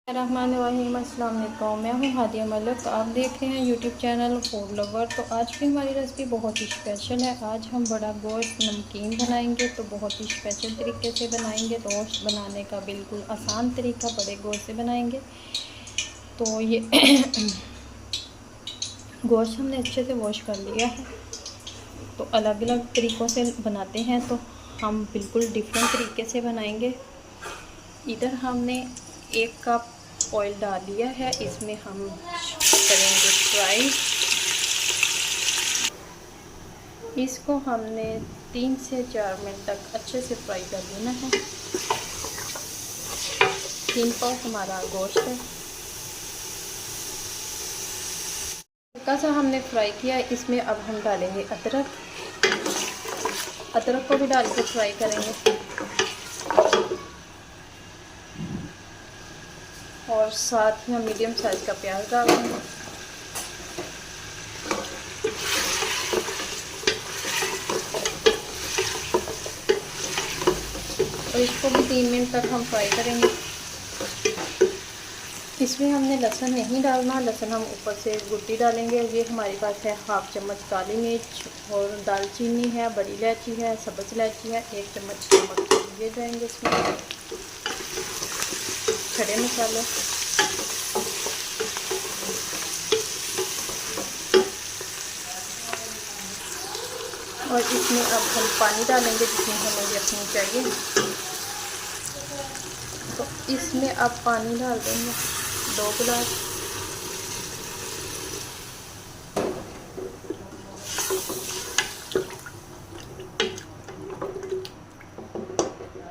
रहमानिर्रहीम। अस्सलाम वालेकुम। मैं हूँ हादिया मलिक। आप देख रहे हैं यूट्यूब चैनल फूड लवर। तो आज की हमारी रेसिपी बहुत ही स्पेशल है। आज हम बड़ा गोश्त नमकीन बनाएंगे। तो बहुत ही स्पेशल तरीके से बनाएंगे। रोस्ट बनाने का बिल्कुल आसान तरीका, बड़े गोश्त से बनाएंगे। तो ये गोश्त हमने अच्छे से वॉश कर लिया है। तो अलग अलग तरीक़ों से बनाते हैं, तो हम बिल्कुल डिफरेंट तरीके से बनाएंगे। इधर हमने 1 कप ऑयल डाल दिया है। इसमें हम करेंगे फ्राई। इसको हमने 3 से 4 मिनट तक अच्छे से फ्राई कर लेना है। 3 पाव हमारा गोश्त है। हल्का सा हमने फ्राई किया। इसमें अब हम डालेंगे अदरक। अदरक को भी डाल के फ्राई करेंगे। और साथ ही हम मीडियम साइज़ का प्याज डाल देंगे। और इसको भी 3 मिनट तक हम फ्राई करेंगे। इसमें हमने लहसुन नहीं डालना। लहसुन हम ऊपर से गुट्टी डालेंगे। ये हमारे पास है 1/2 चम्मच काली मिर्च, और दालचीनी है, बड़ी इलायची है, सब्ज़ इलायची है, 1 चम्मच नमक ये जाएंगे इसमें। खड़े मसाले, और इसमें अब हम पानी डालेंगे जितनी हमें रखनी चाहिए। तो इसमें अब पानी डाल देंगे 2 गिलास।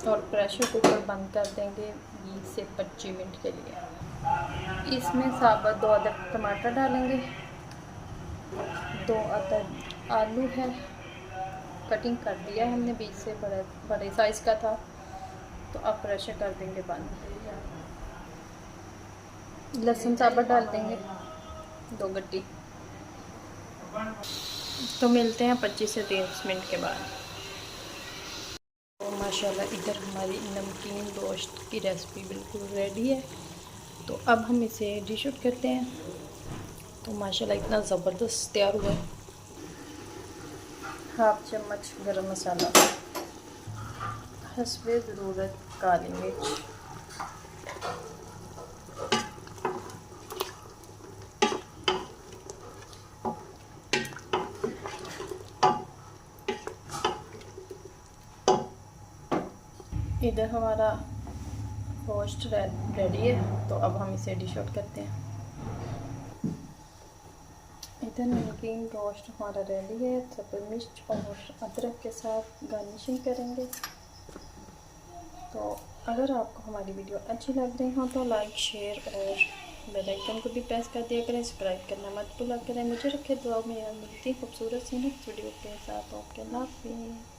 और प्रेशर कुकर बंद कर देंगे 20 से 25 मिनट के लिए। इसमें साबुत 2 अदद टमाटर डालेंगे। 2 अदद आलू है, कटिंग कर दिया है हमने, 20 से बड़े साइज़ का था। तो अब प्रेशर कर देंगे बंद। लहसुन साबुत डाल देंगे 2 गड्डी। तो मिलते हैं 25 से 30 मिनट के बाद। तो माशाल्लाह इधर हमारी नमकीन गोश्त की रेसिपी बिल्कुल रेडी है। तो अब हम इसे डिश आउट करते हैं। तो माशाल्लाह इतना ज़बरदस्त तैयार हुआ है। 1/2 चम्मच गरम मसाला, हस्बे ज़रूरत काली मिर्च, इधर हमारा रोस्ट रेडी है। तो अब हम इसे डिश आउट करते हैं। इधर नमकीन रोस्ट हमारा रेडी है। सब्ज़ मिर्च और अदरक के साथ गार्निशिंग करेंगे। तो अगर आपको हमारी वीडियो अच्छी लग रही हो तो लाइक, शेयर और बेल आइकन को भी प्रेस कर दिया करें। सब्सक्राइब करना मत भूला करें। मुझे रखे दुआ में। मिलती खूबसूरत सी नेक्स्ट वीडियो के साथ। ओके, अल्लाह हाफ़िज़।